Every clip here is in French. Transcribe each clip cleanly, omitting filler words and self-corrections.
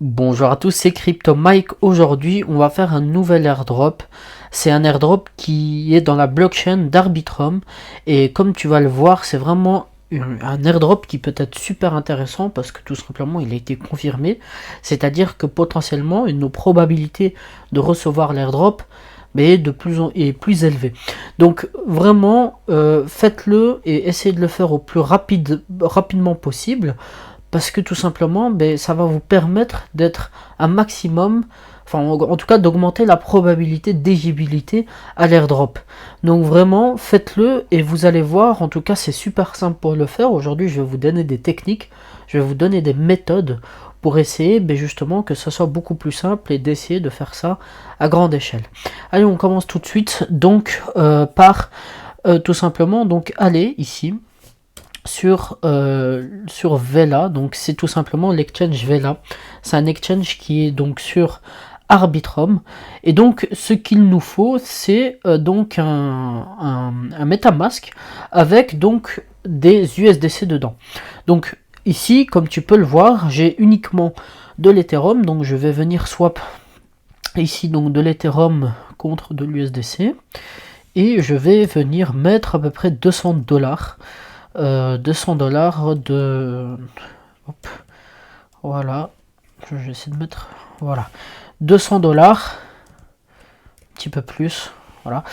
Bonjour à tous, c'est Crypto Mike. Aujourd'hui, on va faire un nouvel airdrop. C'est un airdrop qui est dans la blockchain d'Arbitrum. Et comme tu vas le voir, c'est vraiment un airdrop qui peut être super intéressant parce que tout simplement, il a été confirmé. C'est-à-dire que potentiellement, nos probabilités de recevoir l'airdrop est plus élevée. Donc vraiment, faites-le et essayez de le faire au plus rapidement possible. Parce que tout simplement, ça va vous permettre d'être un maximum, enfin en tout cas d'augmenter la probabilité d'éligibilité à l'airdrop. Donc vraiment, faites-le et vous allez voir, en tout cas c'est super simple pour le faire. Aujourd'hui je vais vous donner des techniques, je vais vous donner des méthodes pour essayer justement que ce soit beaucoup plus simple et d'essayer de faire ça à grande échelle. Allez, on commence tout de suite donc par tout simplement donc aller ici sur Vela. Donc c'est tout simplement l'exchange Vela. C'est un exchange qui est donc sur Arbitrum. Et donc ce qu'il nous faut, c'est donc un MetaMask avec donc des USDC dedans. Donc ici, comme tu peux le voir, j'ai uniquement de l'Ethereum. Donc je vais venir swap ici donc de l'Ethereum contre de l'USDC. Et je vais venir mettre à peu près $200. $200 de... Hop, voilà. Je vais essayer de mettre... Voilà. $200, un petit peu plus, voilà,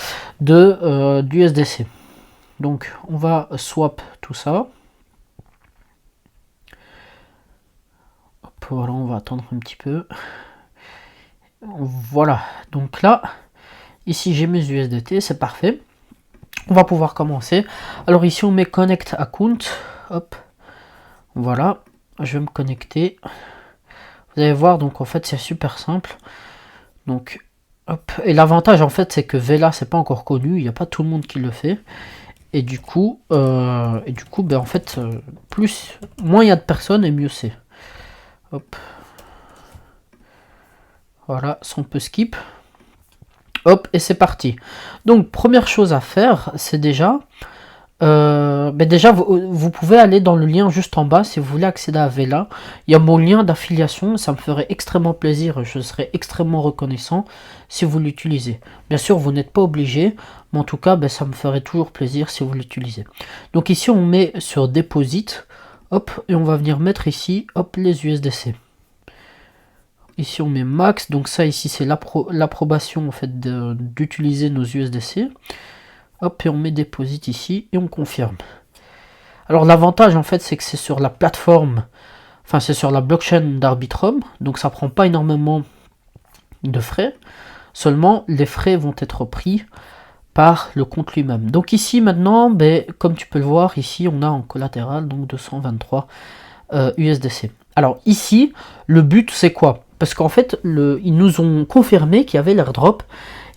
d'USDC. Donc, on va swap tout ça. Hop, voilà, on va attendre un petit peu. Voilà. Donc là, ici, j'ai mes USDT, c'est parfait. On va pouvoir commencer. Alors ici on met connect account. Hop. Voilà. Je vais me connecter. Vous allez voir, donc en fait c'est super simple. Donc hop. Et l'avantage en fait c'est que Vela c'est pas encore connu. Il n'y a pas tout le monde qui le fait. Et du coup en fait moins il y a de personnes et mieux c'est. Hop. Voilà, on peut skip. Hop, et c'est parti. Donc, première chose à faire, c'est déjà... vous pouvez aller dans le lien juste en bas si vous voulez accéder à Vela. Il y a mon lien d'affiliation, ça me ferait extrêmement plaisir, je serais extrêmement reconnaissant si vous l'utilisez. Bien sûr, vous n'êtes pas obligé, mais en tout cas, ça me ferait toujours plaisir si vous l'utilisez. Donc ici, on met sur Deposit, hop, et on va venir mettre ici, hop, les USDC. Ici on met max, donc ça ici c'est l'approbation en fait d'utiliser nos USDC. Hop, et on met deposit ici et on confirme. Alors l'avantage en fait c'est que c'est sur la plateforme, enfin c'est sur la blockchain d'Arbitrum, donc ça prend pas énormément de frais. Seulement les frais vont être pris par le compte lui-même. Donc ici maintenant, comme tu peux le voir, ici on a en collatéral donc 223 USDC. Alors ici, le but c'est quoi? Parce qu'en fait, ils nous ont confirmé qu'il y avait l'airdrop.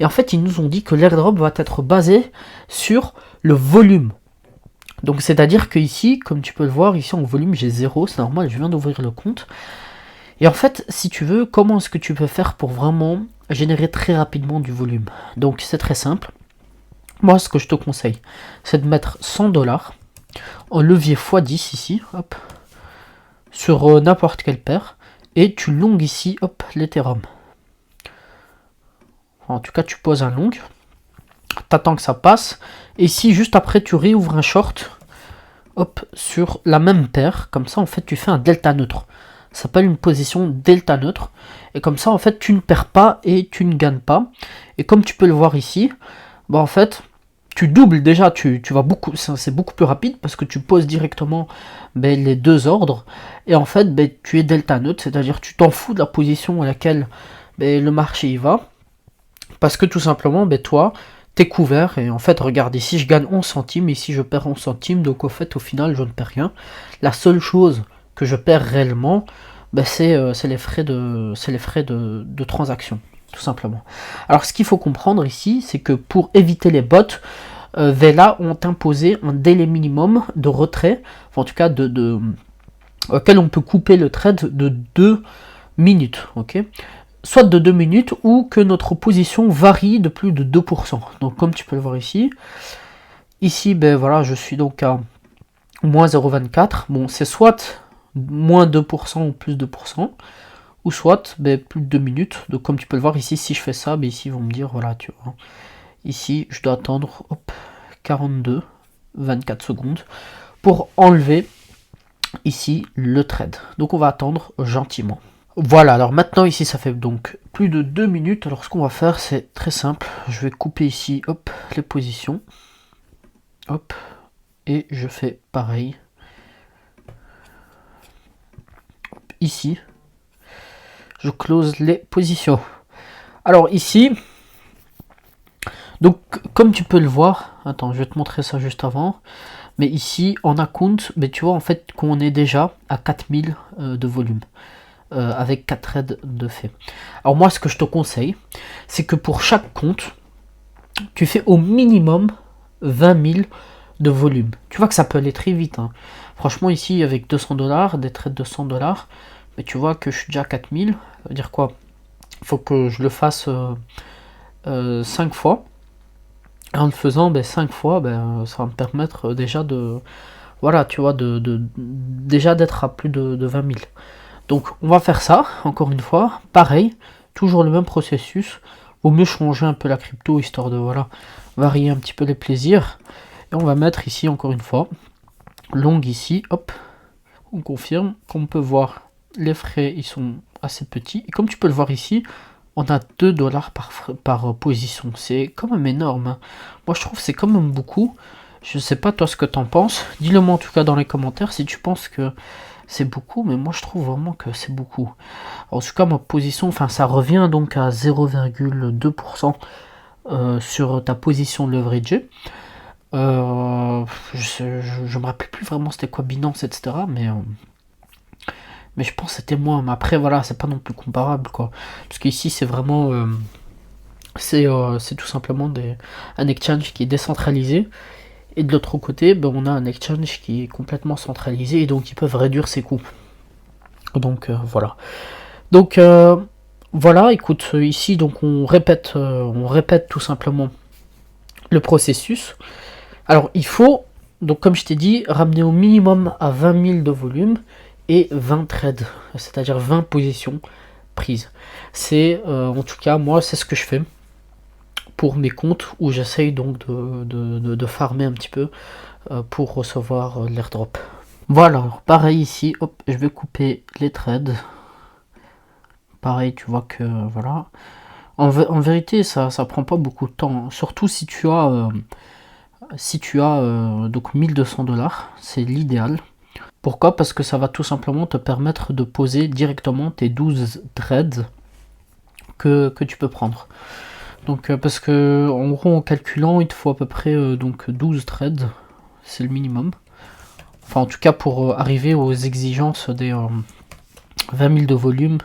Et en fait, ils nous ont dit que l'airdrop va être basé sur le volume. Donc c'est-à-dire que ici, comme tu peux le voir, ici en volume, j'ai 0. C'est normal, je viens d'ouvrir le compte. Et en fait, si tu veux, comment est-ce que tu peux faire pour vraiment générer très rapidement du volume? Donc c'est très simple. Moi, ce que je te conseille, c'est de mettre $100 en levier x10 ici. Hop. Sur n'importe quelle paire. Et tu longues ici, hop, l'Ethereum. En tout cas, tu poses un long. T'attends que ça passe. Et ici, juste après, tu réouvres un short. Hop, sur la même paire. Comme ça, en fait, tu fais un delta neutre. Ça s'appelle une position delta neutre. Et comme ça, en fait, tu ne perds pas et tu ne gagnes pas. Et comme tu peux le voir ici, en fait... Tu doubles déjà, tu vas beaucoup, c'est beaucoup plus rapide parce que tu poses directement les deux ordres et en fait tu es delta neutre, c'est-à-dire tu t'en fous de la position à laquelle le marché y va parce que tout simplement toi t'es couvert et en fait regarde ici je gagne 11 centimes, ici je perds 11 centimes donc au final je ne perds rien. La seule chose que je perds réellement c'est les frais de transaction. Tout simplement. Alors ce qu'il faut comprendre ici, c'est que pour éviter les bots, Vela ont imposé un délai minimum de retrait, enfin, en tout cas auquel on peut couper le trade de 2 minutes, ok, soit de 2 minutes ou que notre position varie de plus de 2%. Donc comme tu peux le voir ici, voilà, je suis donc à moins 0,24. Bon, c'est soit moins 2% ou plus 2%. ou soit ben, plus de 2 minutes. Donc comme tu peux le voir ici, si je fais ça, ben, ici ils vont me dire, voilà, tu vois. Ici, je dois attendre 24 secondes pour enlever ici le thread. Donc on va attendre gentiment. Voilà, alors maintenant ici ça fait donc plus de 2 minutes. Alors ce qu'on va faire c'est très simple. Je vais couper ici, hop, les positions. Hop, et je fais pareil. Ici, je close les positions. Alors ici, donc comme tu peux le voir, attends, je vais te montrer ça juste avant. Mais ici, en account, mais tu vois en fait qu'on est déjà à 4000 de volume. Avec 4 threads de fait. Alors moi, ce que je te conseille, c'est que pour chaque compte, tu fais au minimum 20 000 de volume. Tu vois que ça peut aller très vite. Hein. Franchement, ici, avec 200 $, des trades de 100 $, mais tu vois que je suis déjà à 4000. Ça veut dire quoi? Il faut que je le fasse 5 fois. En le faisant 5 fois, ça va me permettre déjà de... Voilà, tu vois, déjà d'être à plus de 20 000. Donc on va faire ça, encore une fois, pareil, toujours le même processus. Vaut mieux changer un peu la crypto, histoire de voilà, varier un petit peu les plaisirs. Et on va mettre ici, encore une fois, longue ici, hop, on confirme. Comme on peut voir, les frais, ils sont assez petits. Et comme tu peux le voir ici, on a 2 $ par position. C'est quand même énorme. Hein. Moi, je trouve que c'est quand même beaucoup. Je sais pas toi ce que t'en penses. Dis-le moi en tout cas dans les commentaires si tu penses que c'est beaucoup, mais moi je trouve vraiment que c'est beaucoup. En tout cas, ma position, enfin ça revient donc à 0,2% sur ta position leveragée. Je me rappelle plus vraiment c'était quoi Binance, etc. Mais je pense que c'était moins. Mais après, voilà, c'est pas non plus comparable, quoi. Parce qu'ici, c'est vraiment... c'est tout simplement un exchange qui est décentralisé. Et de l'autre côté, on a un exchange qui est complètement centralisé et donc ils peuvent réduire ses coûts. Donc voilà. Donc voilà, écoute, ici donc on répète tout simplement le processus. Alors il faut, donc comme je t'ai dit, ramener au minimum à 20 000 de volume et 20 trades, c'est-à-dire 20 positions prises. C'est en tout cas moi c'est ce que je fais pour mes comptes où j'essaye donc de farmer un petit peu pour recevoir l'airdrop. Voilà, pareil ici, hop, je vais couper les trades. Pareil, tu vois que voilà. En vérité, ça prend pas beaucoup de temps, hein. Surtout si tu as donc 1200 $, c'est l'idéal. Pourquoi? Parce que ça va tout simplement te permettre de poser directement tes 12 trades que tu peux prendre. Donc parce que en gros en calculant il te faut à peu près donc 12 trades, c'est le minimum. Enfin en tout cas pour arriver aux exigences des 20 000 de volume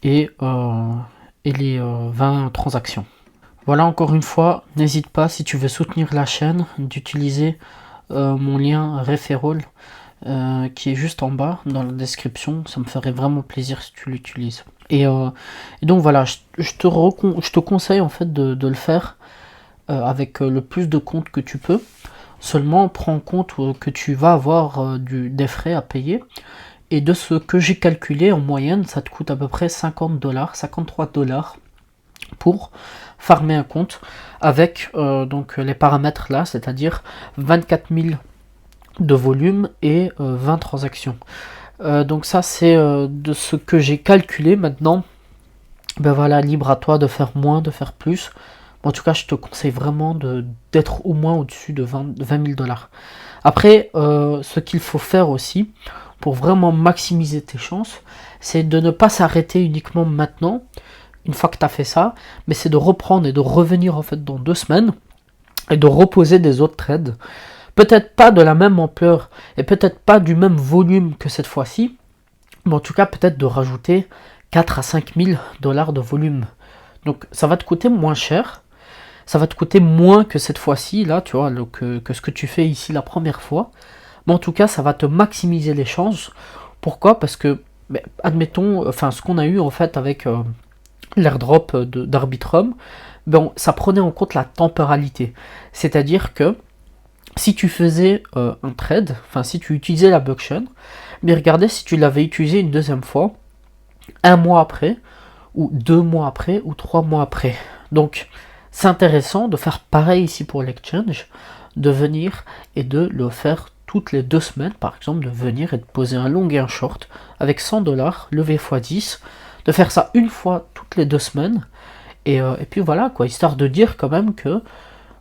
et les 20 transactions. Voilà, encore une fois, n'hésite pas si tu veux soutenir la chaîne d'utiliser mon lien referral qui est juste en bas dans la description. Ça me ferait vraiment plaisir si tu l'utilises. Et donc voilà, je te conseille en fait de le faire avec le plus de comptes que tu peux. Seulement prends en compte que tu vas avoir des frais à payer. Et de ce que j'ai calculé en moyenne, ça te coûte à peu près 50 $, 53 $ pour farmer un compte avec donc les paramètres là, c'est-à-dire 24 000 de volume et 20 transactions. Donc ça c'est de ce que j'ai calculé. Maintenant voilà, libre à toi de faire moins, de faire plus. En tout cas je te conseille vraiment d'être au moins au-dessus de 20 000 $. Après ce qu'il faut faire aussi pour vraiment maximiser tes chances, c'est de ne pas s'arrêter uniquement maintenant une fois que tu as fait ça, mais c'est de reprendre et de revenir en fait dans 2 semaines et de reposer des autres trades. Peut-être pas de la même ampleur et peut-être pas du même volume que cette fois-ci, mais en tout cas peut-être de rajouter 4 à 5 000 $ de volume. Donc ça va te coûter moins cher, ça va te coûter moins que cette fois-ci, là, tu vois, que ce que tu fais ici la première fois. Mais en tout cas, ça va te maximiser les chances. Pourquoi? Parce que, admettons, enfin, ce qu'on a eu en fait avec l'airdrop d'Arbitrum, ça prenait en compte la temporalité. C'est-à-dire que si tu faisais un trade, enfin si tu utilisais la blockchain, mais regardez si tu l'avais utilisé une deuxième fois, un mois après, ou 2 mois après, ou 3 mois après. Donc c'est intéressant de faire pareil ici pour l'exchange, de venir et de le faire toutes les 2 semaines, par exemple, de venir et de poser un long et un short avec 100 $, levé x10, de faire ça une fois toutes les 2 semaines, et puis voilà quoi, histoire de dire quand même que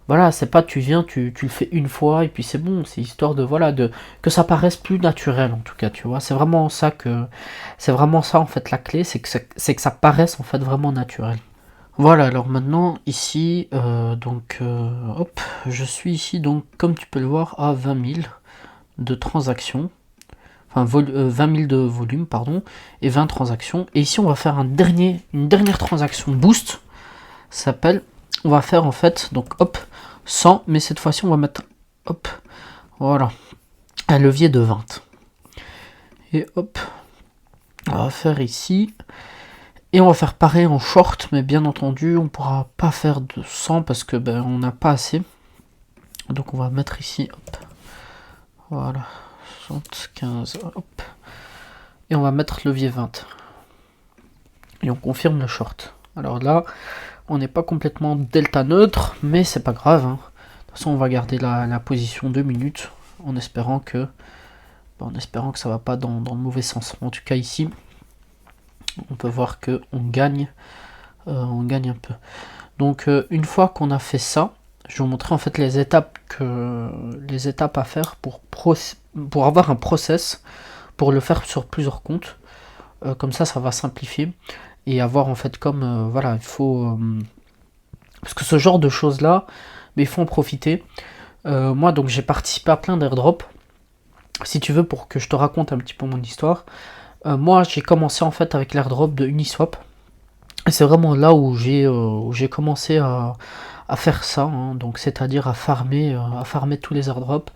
voilà, c'est pas tu viens, tu le fais une fois et puis c'est bon, c'est histoire de voilà de que ça paraisse plus naturel en tout cas, tu vois. C'est vraiment ça en fait la clé, c'est que ça paraisse en fait vraiment naturel. Voilà, alors maintenant ici hop, je suis ici donc comme tu peux le voir à 20 000 de transactions, enfin 20 000 de volume pardon et 20 transactions. Et ici on va faire une dernière transaction boost. Ça s'appelle, on va faire en fait donc hop 100, mais cette fois-ci on va mettre hop voilà un levier de 20 et hop on va faire ici et on va faire pareil en short, mais bien entendu on pourra pas faire de 100 parce que ben on n'a pas assez, donc on va mettre ici hop voilà 75 hop et on va mettre levier 20 et on confirme le short. Alors là on n'est pas complètement delta neutre, mais c'est pas grave, hein. De toute façon on va garder la position 2 minutes en espérant que ça va pas dans le mauvais sens. En tout cas ici on peut voir que on gagne un peu. Donc une fois qu'on a fait ça, je vais vous montrer en fait les étapes à faire pour avoir un process pour le faire sur plusieurs comptes. Comme ça va simplifier et avoir en fait comme voilà, il faut parce que ce genre de choses là, mais il faut en profiter. Moi donc j'ai participé à plein d'airdrops. Si tu veux, pour que je te raconte un petit peu mon histoire, moi j'ai commencé en fait avec l'airdrop de Uniswap. Et c'est vraiment là où j'ai commencé à faire ça, hein, donc c'est-à-dire à farmer tous les airdrops.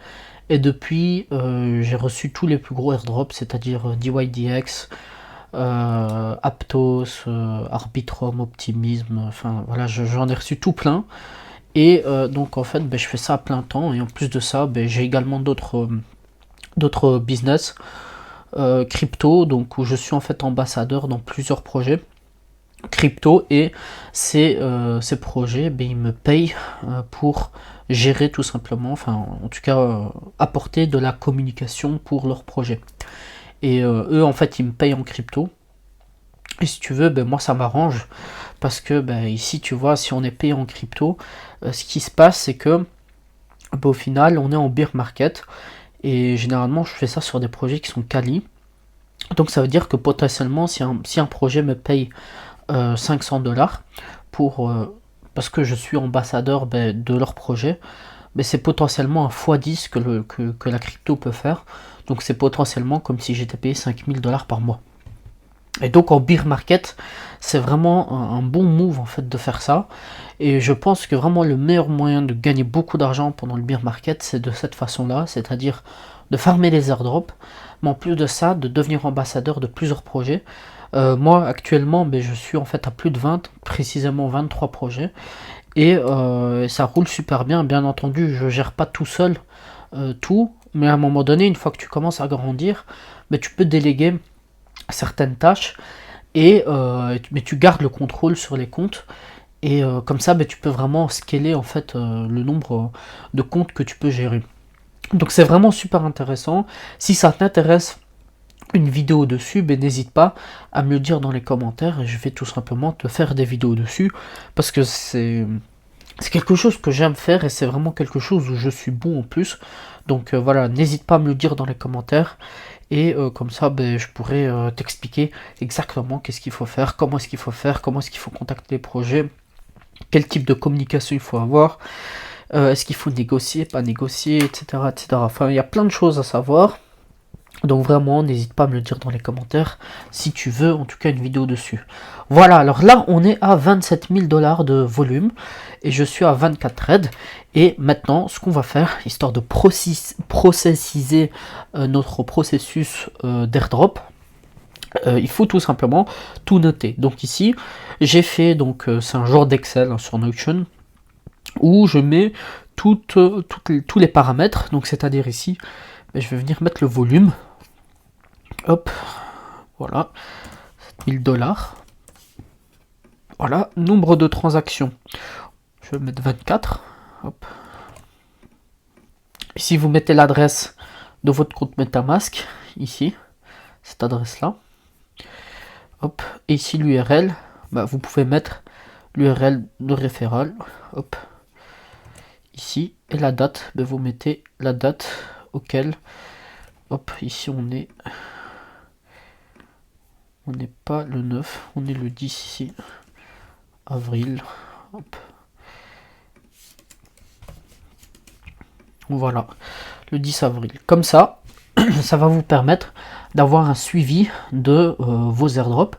Et depuis, j'ai reçu tous les plus gros airdrops, c'est-à-dire DYDX, Aptos, Arbitrum, Optimism, enfin voilà, j'en ai reçu tout plein. Et donc en fait, je fais ça à plein temps. Et en plus de ça, j'ai également d'autres business crypto, donc où je suis en fait ambassadeur dans plusieurs projets crypto, et ces projets ils me payent pour gérer tout simplement, enfin en tout cas apporter de la communication pour leurs projets. Et eux en fait ils me payent en crypto. Et si tu veux, moi ça m'arrange parce que ici tu vois, si on est payé en crypto, ce qui se passe c'est que au final on est en bear market. Et généralement, je fais ça sur des projets qui sont quali. Donc ça veut dire que potentiellement, si un projet me paye 500 $, parce que je suis ambassadeur de leur projet, c'est potentiellement un x10 que la crypto peut faire. Donc c'est potentiellement comme si j'étais payé 5000 $ par mois. Et donc en bear market, c'est vraiment un bon move en fait de faire ça. Et je pense que vraiment le meilleur moyen de gagner beaucoup d'argent pendant le bear market, c'est de cette façon-là, c'est-à-dire de farmer les airdrops, mais en plus de ça, de devenir ambassadeur de plusieurs projets. Moi actuellement, je suis en fait à plus de 20, précisément 23 projets, et ça roule super bien entendu, je gère pas tout seul tout, mais à un moment donné, une fois que tu commences à grandir, tu peux déléguer certaines tâches, mais tu gardes le contrôle sur les comptes, et comme ça tu peux vraiment scaler en fait le nombre de comptes que tu peux gérer. Donc c'est vraiment super intéressant. Si ça t'intéresse une vidéo dessus, n'hésite pas à me le dire dans les commentaires et je vais tout simplement te faire des vidéos dessus, parce que c'est quelque chose que j'aime faire et c'est vraiment quelque chose où je suis bon en plus. Donc voilà, n'hésite pas à me le dire dans les commentaires. Et comme ça, je pourrais t'expliquer exactement qu'est-ce qu'il faut faire, comment est-ce qu'il faut faire, comment est-ce qu'il faut contacter les projets, quel type de communication il faut avoir, est-ce qu'il faut négocier, pas négocier, etc., etc. Enfin, il y a plein de choses à savoir. Donc vraiment, n'hésite pas à me le dire dans les commentaires si tu veux en tout cas une vidéo dessus. Voilà, alors là on est à 27 000 $ de volume et je suis à 24 trades. Et maintenant, ce qu'on va faire, histoire de processiser notre processus d'airdrop, il faut tout simplement tout noter. Donc ici, j'ai fait, c'est un genre d'Excel sur Notion, où je mets tous les paramètres. Donc c'est-à-dire ici, je vais venir mettre le volume. Hop, voilà, $1000. Voilà, nombre de transactions. Je vais mettre 24. Hop. Ici, vous mettez l'adresse de votre compte MetaMask, ici, cette adresse-là. Hop. Et ici, l'URL, bah, vous pouvez mettre l'URL de référent. Hop. Ici, et la date, bah, vous mettez la date auquel. Hop, ici, on n'est pas le 9, on est le 10 ici. Avril. Hop. Voilà, le 10 avril. Comme ça, ça va vous permettre d'avoir un suivi de vos airdrops.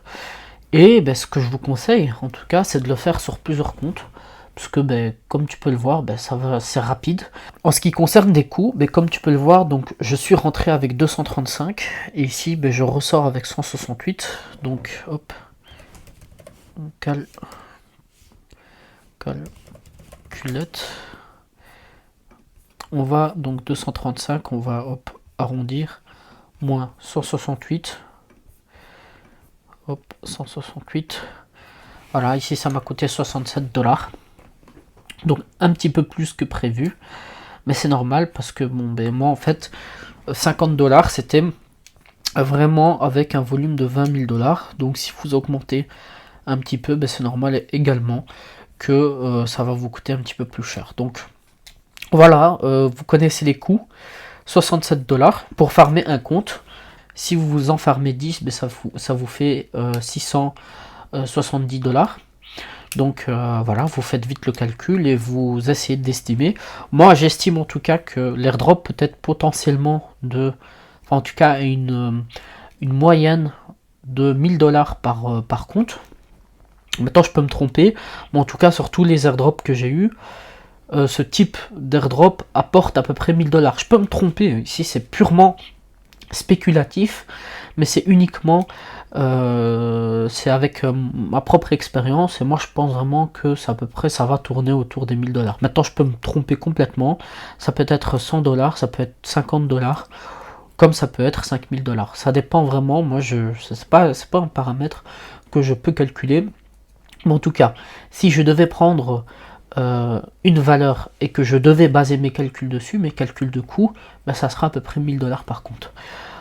Et ben, ce que je vous conseille, en tout cas, c'est de le faire sur plusieurs comptes. Parce que, ben, comme tu peux le voir, ben, c'est rapide. En ce qui concerne des coûts, ben, comme tu peux le voir, donc, je suis rentré avec 235. Et ici, ben, je ressors avec 168. Donc, hop. Calculette. On va donc 235, on va hop, arrondir, moins 168. Hop, 168. Voilà, ici ça m'a coûté $67. Donc un petit peu plus que prévu. Mais c'est normal parce que bon, ben, moi en fait, $50 c'était vraiment avec un volume de $20 000. Donc si vous augmentez un petit peu, ben, c'est normal également que ça va vous coûter un petit peu plus cher. Donc voilà, vous connaissez les coûts. $67 pour farmer un compte. Si vous en farmez 10, ben ça vous fait $670. Donc voilà, vous faites vite le calcul et vous essayez d'estimer. Moi j'estime en tout cas que l'airdrop peut être potentiellement en tout cas une moyenne de $1000 par compte. Maintenant je peux me tromper, mais en tout cas sur tous les airdrops que j'ai eu, ce type d'airdrop apporte à peu près $1000. Je peux me tromper, ici c'est purement spéculatif, mais c'est uniquement c'est avec ma propre expérience, et moi je pense vraiment que à peu près ça va tourner autour des $1000. Maintenant je peux me tromper complètement, ça peut être $100, ça peut être $50, comme ça peut être $5000. Ça dépend vraiment, moi c'est pas un paramètre que je peux calculer, mais en tout cas, si je devais prendre une valeur et que je devais baser mes calculs dessus, mes calculs de coût, ben ça sera à peu près $1000 par compte.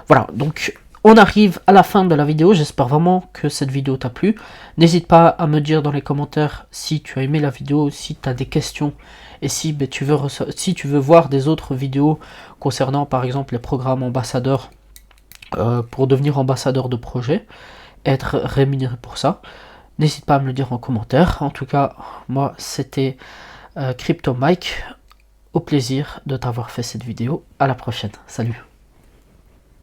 Voilà, donc on arrive à la fin de la vidéo. J'espère vraiment que cette vidéo t'a plu. N'hésite pas à me dire dans les commentaires si tu as aimé la vidéo, si tu as des questions, et si ben, tu veux voir des autres vidéos concernant par exemple les programmes ambassadeurs pour devenir ambassadeur de projet, être rémunéré pour ça. N'hésite pas à me le dire en commentaire. En tout cas, moi, c'était Crypto Mike. Au plaisir de t'avoir fait cette vidéo. À la prochaine. Salut.